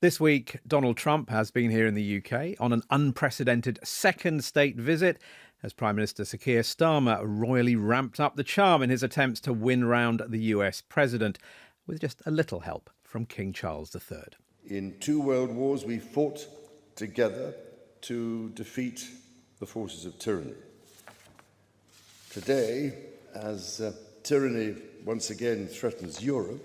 This week, Donald Trump has been here in the UK on an unprecedented second state visit as Prime Minister Sir Keir Starmer royally ramped up the charm in his attempts to win round the US president, with just a little help from King Charles III. In 2 world wars, we fought together to defeat the forces of tyranny. Today, as tyranny once again threatens Europe,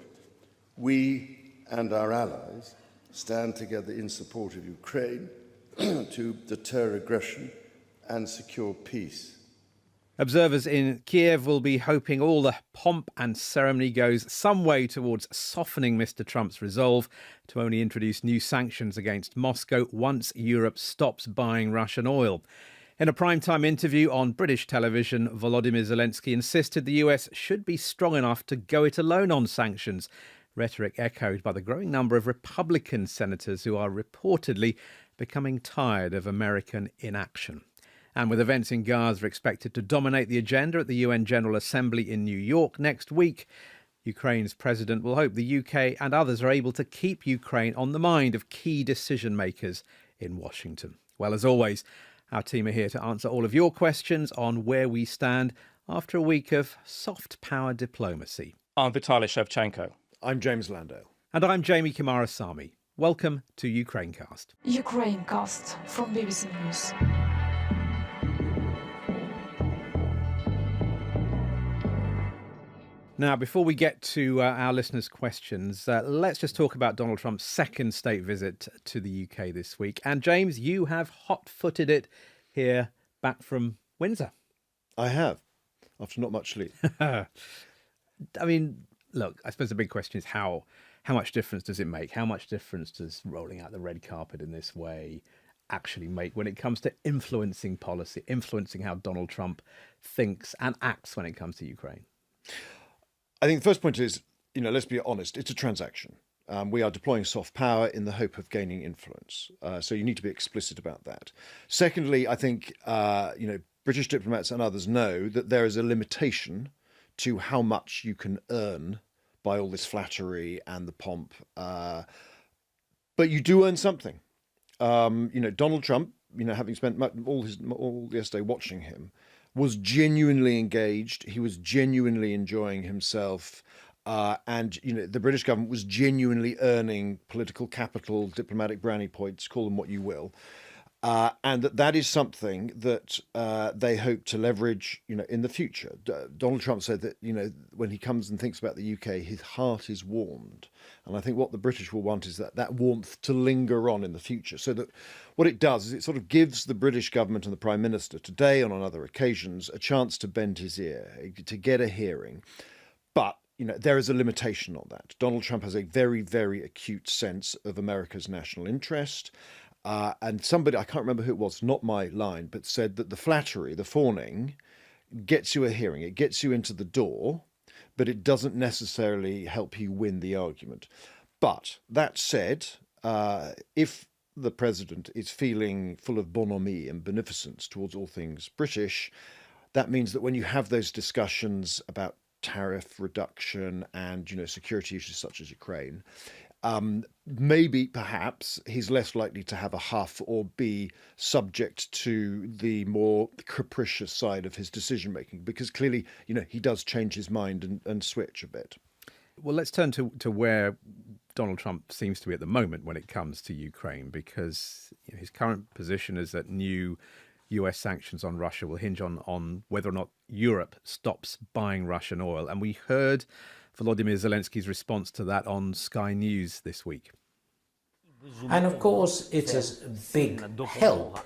we and our allies stand together in support of Ukraine to deter aggression and secure peace. Observers in Kiev will be hoping all the pomp and ceremony goes some way towards softening Mr. Trump's resolve to only introduce new sanctions against Moscow once Europe stops buying Russian oil. In a primetime interview on British television, Volodymyr Zelensky insisted the US should be strong enough to go it alone on sanctions, rhetoric echoed by the growing number of Republican senators who are reportedly becoming tired of American inaction. And with events in Gaza expected to dominate the agenda at the UN General Assembly in New York next week, Ukraine's president will hope the UK and others are able to keep Ukraine on the mind of key decision makers in Washington. Well, as always, our team are here to answer all of your questions on where we stand after a week of soft power diplomacy. I'm Vitaly Shevchenko. I'm James Landale. And I'm Jamie Coomarasamy. Welcome to Ukrainecast. Ukrainecast from BBC News. Now, before we get to our listeners' questions, let's just talk about Donald Trump's second state visit to the UK this week. And James, you have hot-footed it here back from Windsor. I have, after not much sleep. I mean, look, I suppose the big question is how much difference does it make? How much difference does rolling out the red carpet in this way actually make when it comes to influencing policy, influencing how Donald Trump thinks and acts when it comes to Ukraine? I think the first point is, let's be honest, it's a transaction. We are deploying soft power in the hope of gaining influence. So you need to be explicit about that. Secondly, I think, British diplomats and others know that there is a limitation to how much you can earn by all this flattery and the pomp. But you do earn something. Donald Trump, having spent all yesterday watching him, was genuinely engaged. He was genuinely enjoying himself. And the British government was genuinely earning political capital, diplomatic brownie points, call them what you will. And that is something that they hope to leverage, in the future. Donald Trump said that, when he comes and thinks about the UK, his heart is warmed. And I think what the British will want is that warmth to linger on in the future. So that what it does is it sort of gives the British government and the Prime Minister today and on other occasions a chance to bend his ear, to get a hearing. But there is a limitation on that. Donald Trump has a very, very acute sense of America's national interest. And somebody, I can't remember who it was, not my line, but said that the flattery, the fawning, gets you a hearing. It gets you into the door, but it doesn't necessarily help you win the argument. But that said, if the president is feeling full of bonhomie and beneficence towards all things British, that means that when you have those discussions about tariff reduction and, security issues such as Ukraine, maybe perhaps he's less likely to have a huff or be subject to the more capricious side of his decision making, because clearly, he does change his mind and switch a bit. Well, let's turn to where Donald Trump seems to be at the moment when it comes to Ukraine, because his current position is that new US sanctions on Russia will hinge on whether or not Europe stops buying Russian oil. And we heard Volodymyr Zelensky's response to that on Sky News this week. And of course, it's a big help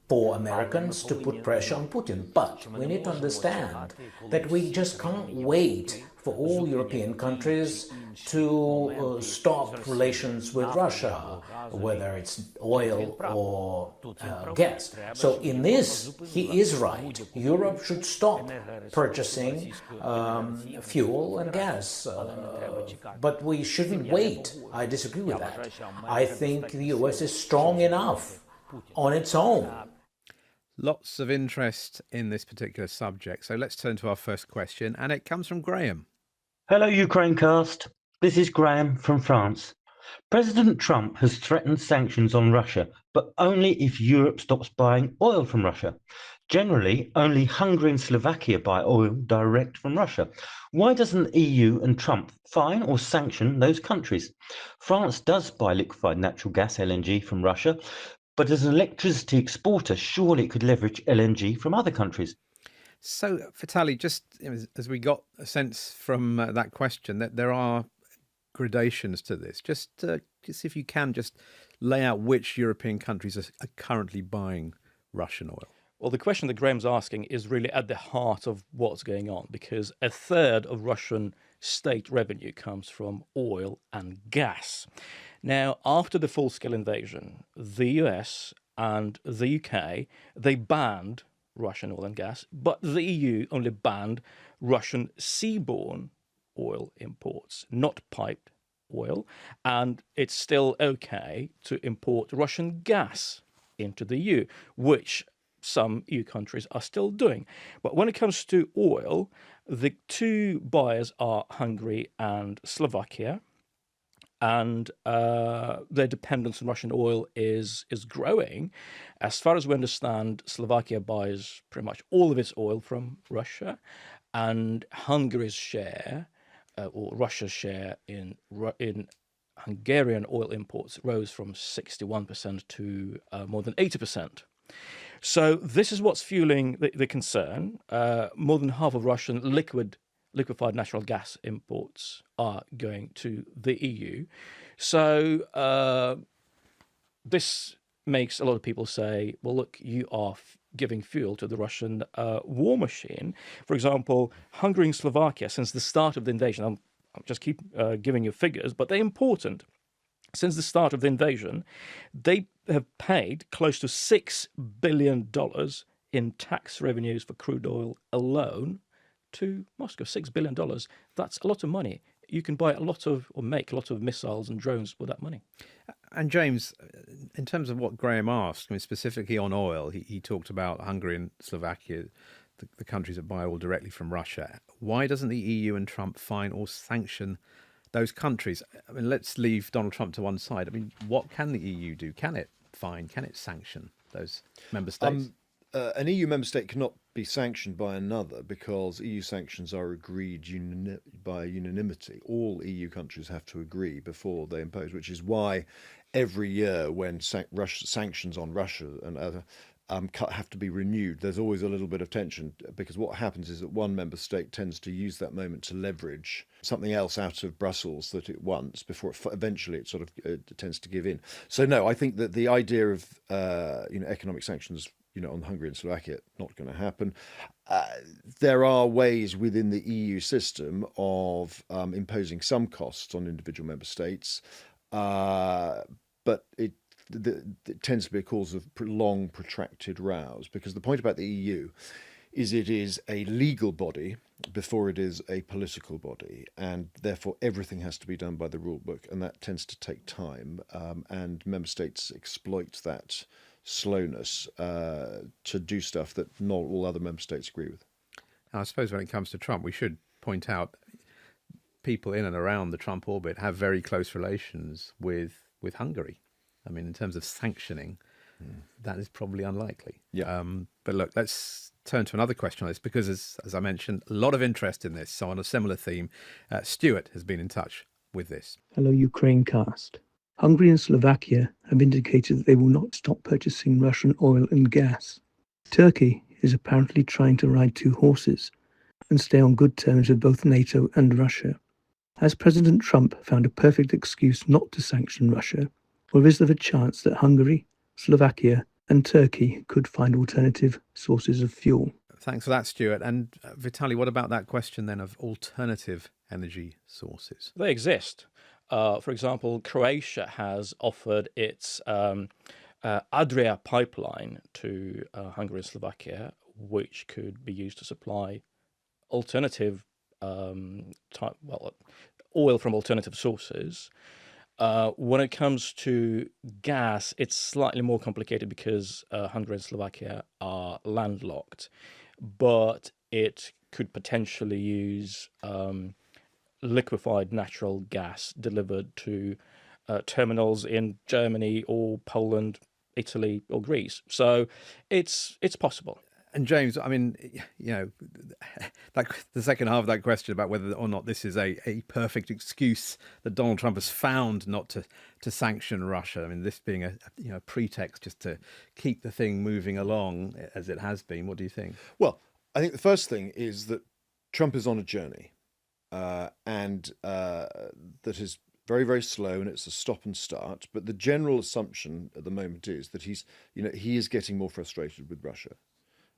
for Americans to put pressure on Putin. But we need to understand that we just can't wait for all European countries to stop relations with Russia, whether it's oil or gas. So in this, he is right. Europe should stop purchasing fuel and gas. But we shouldn't wait. I disagree with that. I think the US is strong enough on its own. Lots of interest in this particular subject. So let's turn to our first question, and it comes from Graham. Hello, Ukrainecast. This is Graham from France. President Trump has threatened sanctions on Russia, but only if Europe stops buying oil from Russia. Generally, only Hungary and Slovakia buy oil direct from Russia. Why doesn't the EU and Trump fine or sanction those countries? France does buy liquefied natural gas LNG from Russia, but as an electricity exporter, surely it could leverage LNG from other countries. So, Vitaly, just as we got a sense from that question that there are gradations to this, just if you can just lay out which European countries are currently buying Russian oil. Well, the question that Graham's asking is really at the heart of what's going on, because a third of Russian state revenue comes from oil and gas. Now, after the full-scale invasion, the US and the UK, they banned Russian oil and gas, but the EU only banned Russian seaborne oil imports, not piped oil, and it's still okay to import Russian gas into the EU, which some EU countries are still doing. But when it comes to oil, the two buyers are Hungary and Slovakia, and their dependence on Russian oil is growing. As far as we understand, Slovakia buys pretty much all of its oil from Russia, and Hungary's share, or Russia's share in Hungarian oil imports rose from 61% to more than 80%. So this is what's fueling the concern. More than half of Russian liquefied natural gas imports are going to the EU. So this makes a lot of people say, well, look, you are giving fuel to the Russian war machine. For example, Hungary and Slovakia, since the start of the invasion, I'll just keep giving you figures, but they're important. Since the start of the invasion, they have paid close to $6 billion in tax revenues for crude oil alone to Moscow. $6 billion. That's a lot of money. You can buy a lot of, or make a lot of missiles and drones with that money. And James, in terms of what Graham asked, I mean, specifically on oil, he talked about Hungary and Slovakia, the countries that buy oil directly from Russia. Why doesn't the EU and Trump fine or sanction those countries? I mean, let's leave Donald Trump to one side. I mean, what can the EU do? Can it fine? Can it sanction those member states? An EU member state cannot be sanctioned by another because EU sanctions are agreed by unanimity. All EU countries have to agree before they impose, which is why every year when sanctions on Russia and other have to be renewed, there's always a little bit of tension, because what happens is that one member state tends to use that moment to leverage something else out of Brussels that it wants before eventually it sort of tends to give in. So no, I think that the idea of economic sanctions on Hungary and Slovakia, not going to happen. There are ways within the EU system of imposing some costs on individual member states, but it tends to be a cause of long, protracted rows, because the point about the EU is it is a legal body before it is a political body, and therefore everything has to be done by the rule book, and that tends to take time, and member states exploit that slowness to do stuff that not all other member states agree with. I suppose when it comes to Trump, we should point out people in and around the Trump orbit have very close relations with Hungary. I mean, in terms of sanctioning, that is probably unlikely. Yeah. But look, let's turn to another question on this, because as I mentioned, a lot of interest in this. So on a similar theme, Stuart has been in touch with this. Hello, Ukrainecast. Hungary and Slovakia have indicated that they will not stop purchasing Russian oil and gas. Turkey is apparently trying to ride two horses and stay on good terms with both NATO and Russia. Has President Trump found a perfect excuse not to sanction Russia, or is there a chance that Hungary, Slovakia and Turkey could find alternative sources of fuel? Thanks for that, Stuart. And Vitaly, what about that question then of alternative energy sources? They exist. For example, Croatia has offered its Adria pipeline to Hungary and Slovakia, which could be used to supply alternative oil from alternative sources. When it comes to gas, it's slightly more complicated because Hungary and Slovakia are landlocked, but it could potentially use liquefied natural gas delivered to terminals in Germany or Poland, Italy or Greece. So it's possible. And James, I mean, the second half of that question about whether or not this is a perfect excuse that Donald Trump has found not to sanction Russia. I mean, this being a pretext just to keep the thing moving along as it has been. What do you think? Well, I think the first thing is that Trump is on a journey, and that is very, very slow, and it's a stop and start. But the general assumption at the moment is that he is getting more frustrated with Russia.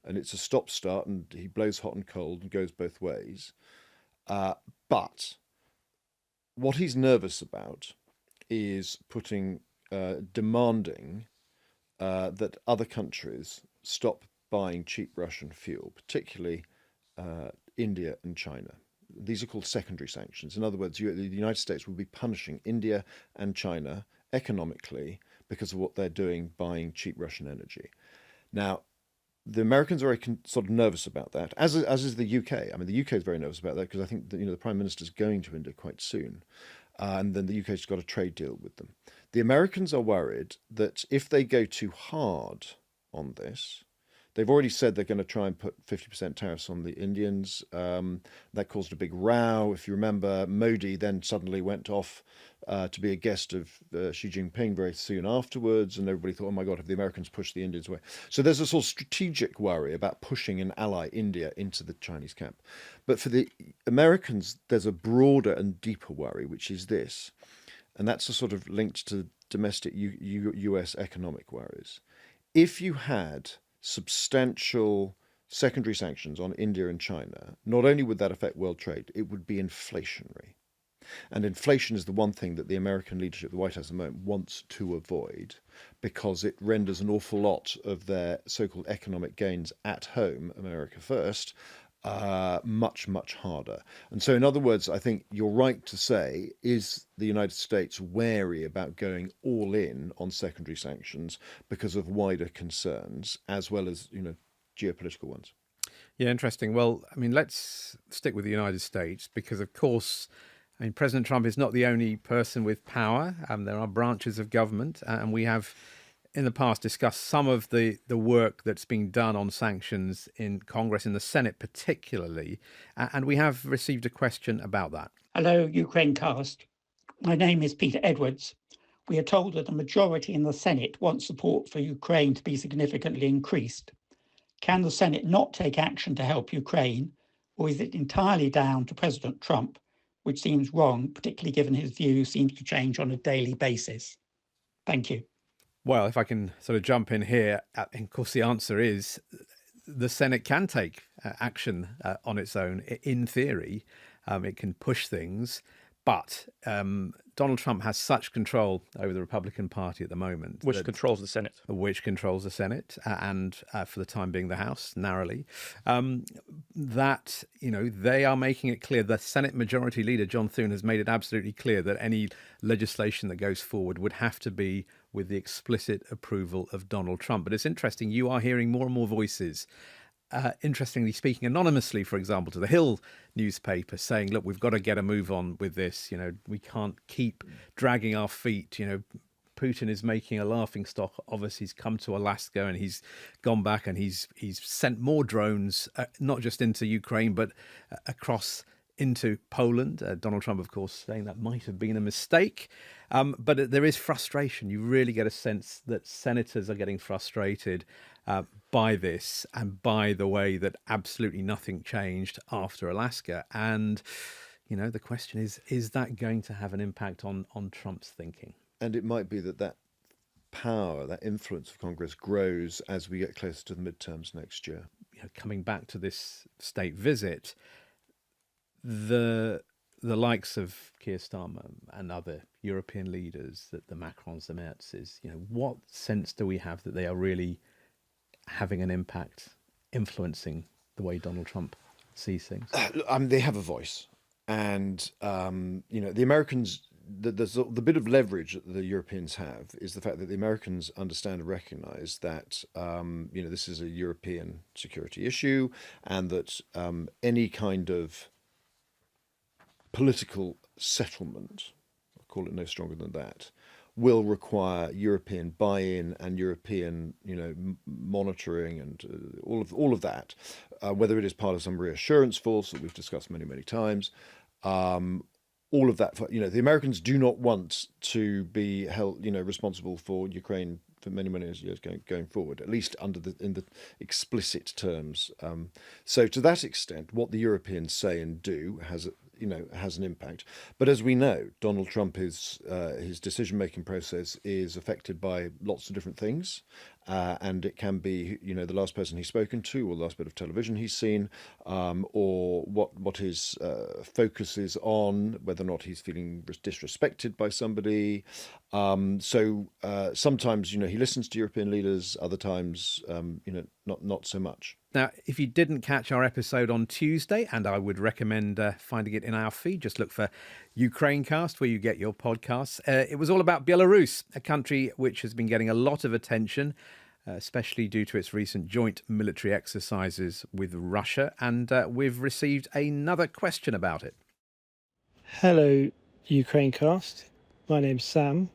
And it's a stop-start, and he blows hot and cold and goes both ways. But what he's nervous about is demanding that other countries stop buying cheap Russian fuel, particularly India and China. These are called secondary sanctions. In other words, the United States will be punishing India and China economically because of what they're doing buying cheap Russian energy. Now, the Americans are sort of nervous about that, as is the UK. I mean, the UK is very nervous about that because I think that, the Prime Minister is going to India quite soon, and then the UK's got a trade deal with them. The Americans are worried that if they go too hard on this, they've already said they're going to try and put 50% tariffs on the Indians. That caused a big row. If you remember, Modi then suddenly went off to be a guest of Xi Jinping very soon afterwards, and everybody thought, oh my God, have the Americans pushed the Indians away? So there's a sort of strategic worry about pushing an ally, India, into the Chinese camp. But for the Americans, there's a broader and deeper worry, which is this, and that's a sort of linked to domestic US economic worries. If you had substantial secondary sanctions on India and China, not only would that affect world trade, it would be inflationary. And inflation is the one thing that the American leadership, the White House at the moment, wants to avoid because it renders an awful lot of their so-called economic gains at home, America first, much, much harder. And so, in other words, I think you're right to say, is the United States wary about going all in on secondary sanctions because of wider concerns, as well as, geopolitical ones? Yeah, interesting. Well, I mean, let's stick with the United States because, of course, President Trump is not the only person with power. There are branches of government, and we have in the past discussed some of the work that's being done on sanctions in Congress, in the Senate particularly, and we have received a question about that. Hello, Ukrainecast. My name is Peter Edwards. We are told that the majority in the Senate wants support for Ukraine to be significantly increased. Can the Senate not take action to help Ukraine, or is it entirely down to President Trump, which seems wrong, particularly given his view seems to change on a daily basis? Thank you. Well, if I can sort of jump in here, of course, the answer is the Senate can take action on its own. In theory, it can push things. But Donald Trump has such control over the Republican Party at the moment. Which controls the Senate. Which controls the Senate and, for the time being, the House, narrowly. That, they are making it clear. The Senate Majority Leader, John Thune, has made it absolutely clear that any legislation that goes forward would have to be with the explicit approval of Donald Trump. But it's interesting, you are hearing more and more voices interestingly speaking anonymously, for example, to the Hill newspaper saying, look, we've got to get a move on with this. We can't keep dragging our feet. Putin is making a laughing stock of us. He's come to Alaska and he's gone back and he's sent more drones, not just into Ukraine, but across into Poland. Donald Trump, of course, saying that might have been a mistake. But there is frustration. You really get a sense that senators are getting frustrated by this and by the way that absolutely nothing changed after Alaska. And, the question is that going to have an impact on Trump's thinking? And it might be that power, that influence of Congress grows as we get closer to the midterms next year. Coming back to this state visit, the likes of Keir Starmer and other European leaders, the Macrons, the Merzes, what sense do we have that they are really having an impact, influencing the way Donald Trump sees things? They have a voice. And, the Americans, the bit of leverage that the Europeans have is the fact that the Americans understand and recognize that, this is a European security issue and that any kind of political settlement, I'll call it no stronger than that, will require European buy-in and European, monitoring and all of that. Whether it is part of some reassurance force that we've discussed many, many times. All of that, the Americans do not want to be held, responsible for Ukraine for many, many years going forward, at least in the explicit terms. So to that extent, what the Europeans say and do has an impact. But as we know, Donald Trump his decision-making process is affected by lots of different things. And it can be, the last person he's spoken to, or the last bit of television he's seen, or what his focus is on, whether or not he's feeling disrespected by somebody. So sometimes, he listens to European leaders. Other times, not so much. Now, if you didn't catch our episode on Tuesday, and I would recommend finding it in our feed, just look for Ukrainecast where you get your podcasts. It was all about Belarus, a country which has been getting a lot of attention, especially due to its recent joint military exercises with Russia. And we've received another question about it. Hello, Ukrainecast. My name's Sam.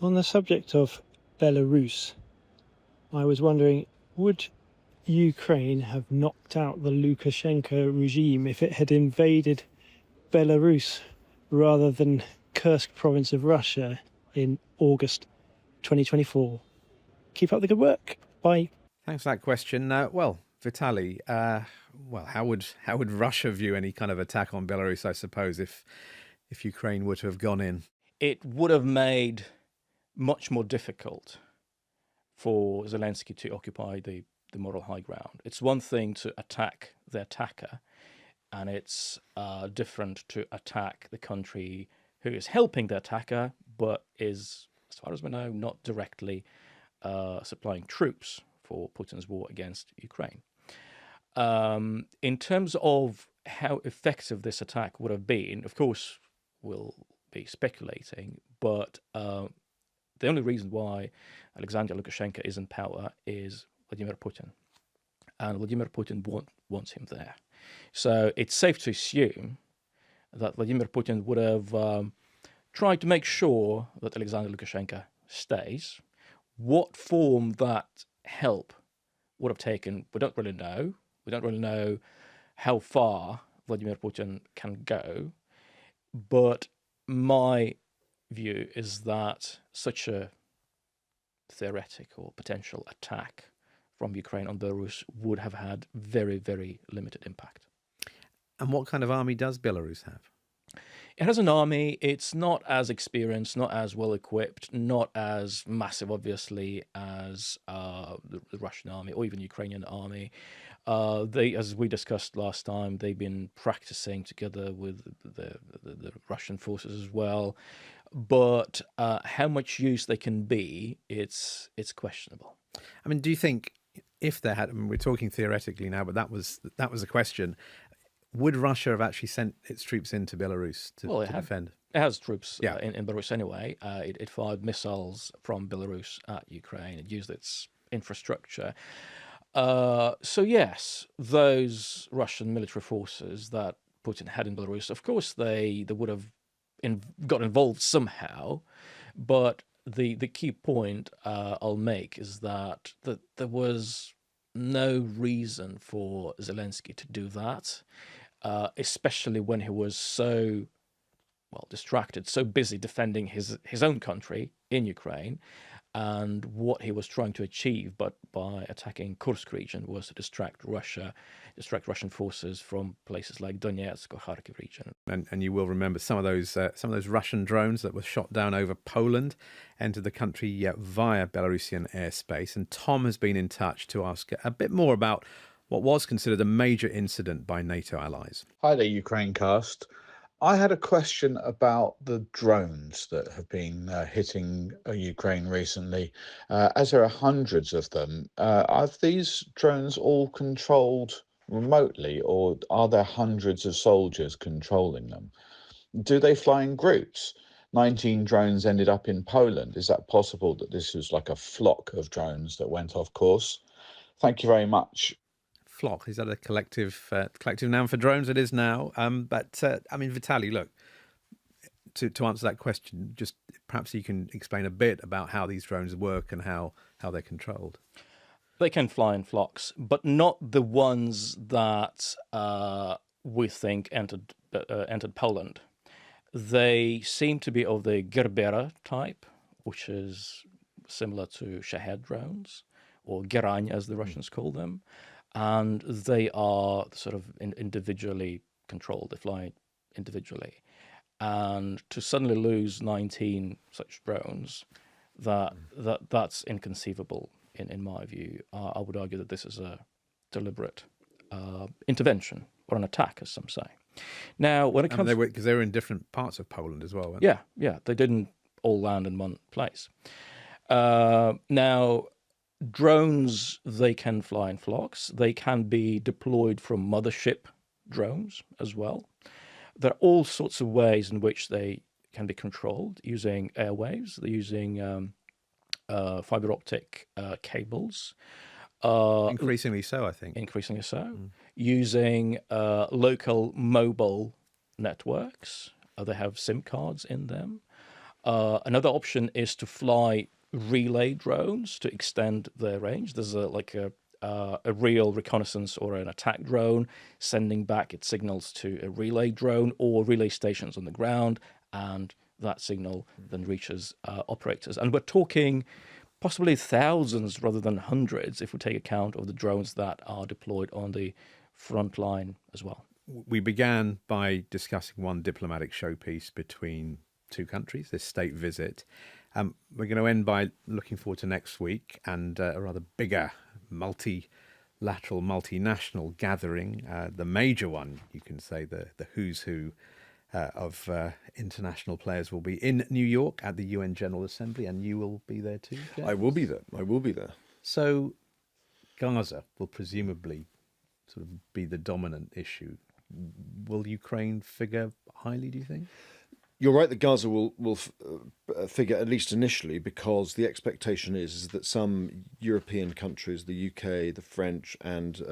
On the subject of Belarus, I was wondering, would Ukraine have knocked out the Lukashenko regime if it had invaded Belarus rather than Kursk province of Russia in August 2024? Keep up the good work. Bye. Thanks for that question. Vitaly, how would Russia view any kind of attack on Belarus, I suppose, if Ukraine were to have gone in? It would have made much more difficult for Zelensky to occupy the moral high ground. It's one thing to attack the attacker, and it's different to attack the country who is helping the attacker, but is, as far as we know, not directly supplying troops for Putin's war against Ukraine. In terms of how effective this attack would have been, of course, we'll be speculating, but the only reason why Alexander Lukashenko is in power is Vladimir Putin. And Vladimir Putin wants him there. So it's safe to assume that Vladimir Putin would have tried to make sure that Alexander Lukashenko stays. What form that help would have taken, we don't really know. We don't really know how far Vladimir Putin can go. But my view is that such a theoretical potential attack from Ukraine on Belarus would have had very, very limited impact. And what kind of army does Belarus have? It has an army. It's not as experienced, not as well equipped, not as massive, obviously, as the Russian army or even Ukrainian army. They, as we discussed last time, they've been practicing together with the Russian forces as well. But how much use they can be, it's questionable. I mean, do you think if there had, I mean, we're talking theoretically now, but that was a question. Would Russia have actually sent its troops into Belarus to defend? It has troops in Belarus anyway. It fired missiles from Belarus at Ukraine. It used its infrastructure. So yes, those Russian military forces that Putin had in Belarus, of course, they would have got involved somehow. But the key point I'll make is that there was no reason for Zelensky to do that. Especially when he was so distracted, so busy defending his own country in Ukraine, and what he was trying to achieve, but by attacking Kursk region, was to distract Russian forces from places like Donetsk or Kharkiv region. And you will remember some of those Russian drones that were shot down over Poland entered the country via Belarusian airspace. And Tom has been in touch to ask a bit more about what was considered a major incident by NATO allies. Hi there, Ukrainecast. I had a question about the drones that have been hitting Ukraine recently. As there are hundreds of them, are these drones all controlled remotely, or are there hundreds of soldiers controlling them? Do they fly in groups? 19 drones ended up in Poland. Is that possible that this was like a flock of drones that went off course? Thank you very much. Flock, is that a collective noun for drones? It is now. But Vitaly, look, to answer that question, just perhaps you can explain a bit about how these drones work and how they're controlled. They can fly in flocks, but not the ones that we think entered Poland. They seem to be of the Gerbera type, which is similar to Shahed drones, or Geraň as the Russians call them, and they are sort of individually controlled. They fly individually, and to suddenly lose 19 such drones, that's inconceivable in my view. I would argue that this is a deliberate intervention or an attack, as some say. Now, when it comes, because they were in different parts of Poland as well, weren't they? Yeah, they didn't all land in one place. Now, drones, they can fly in flocks. They can be deployed from mothership drones as well. There are all sorts of ways in which they can be controlled using airwaves. They're using fiber optic cables. Increasingly so, I think. Increasingly so. Using local mobile networks. They have SIM cards in them. Another option is to fly relay drones to extend their range. There's a real reconnaissance or an attack drone sending back its signals to a relay drone or relay stations on the ground, and that signal then reaches operators. And we're talking possibly thousands rather than hundreds if we take account of the drones that are deployed on the front line as well. We began by discussing one diplomatic showpiece between two countries, this state visit. We're going to end by looking forward to next week and a rather bigger multilateral, multinational gathering, the major one, you can say, the who's who of international players will be in New York at the UN General Assembly, and you will be there too, James? I will be there. So Gaza will presumably sort of be the dominant issue. Will Ukraine figure highly, do you think? You're right that Gaza will figure, at least initially, because the expectation is that some European countries, the UK, the French, and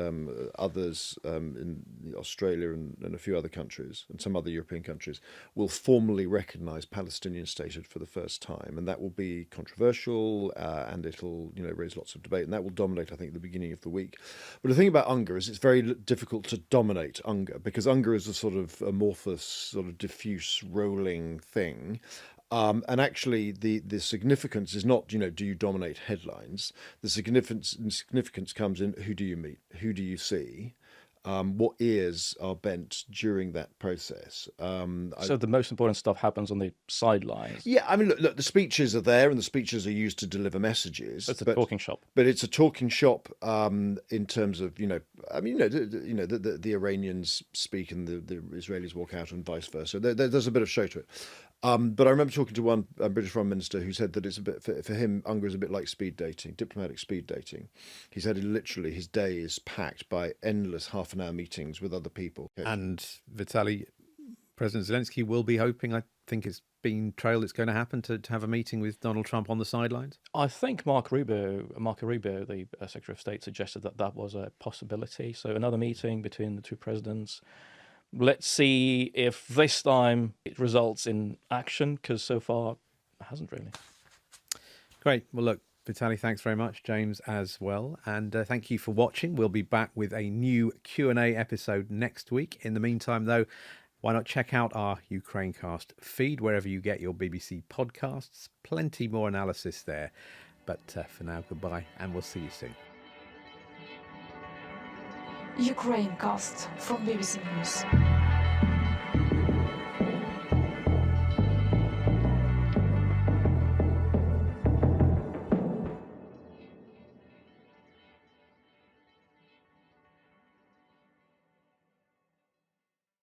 others in Australia and a few other countries, and some other European countries, will formally recognise Palestinian statehood for the first time, and that will be controversial, and it'll raise lots of debate, and that will dominate, I think, the beginning of the week. But the thing about UNGA is it's very difficult to dominate UNGA, because UNGA is a sort of amorphous, sort of diffuse, rolling thing. And actually, the significance is not, do you dominate headlines? The significance comes in who do you meet? Who do you see? What ears are bent during that process? So the most important stuff happens on the sidelines. Yeah, I mean, look, the speeches are there, and the speeches are used to deliver messages. It's a talking shop. But it's a talking shop in terms of, the Iranians speak and the Israelis walk out, and vice versa. There's a bit of show to it. But I remember talking to one British Prime Minister who said that it's a bit, for him, UNGA is a bit like speed dating, diplomatic speed dating. He said literally his day is packed by endless half-an-hour meetings with other people. And Vitaly, President Zelensky will be hoping, I think it's been trailed, it's going to happen, to have a meeting with Donald Trump on the sidelines? I think Marco Rubio, the Secretary of State, suggested that was a possibility. So another meeting between the two presidents. Let's see if this time it results in action, because so far it hasn't really. Great. Well, look, Vitaly, thanks very much. James as well. And thank you for watching. We'll be back with a new Q&A episode next week. In the meantime, though, why not check out our Ukrainecast feed wherever you get your BBC podcasts. Plenty more analysis there. But for now, goodbye, and we'll see you soon. Ukrainecast from BBC News.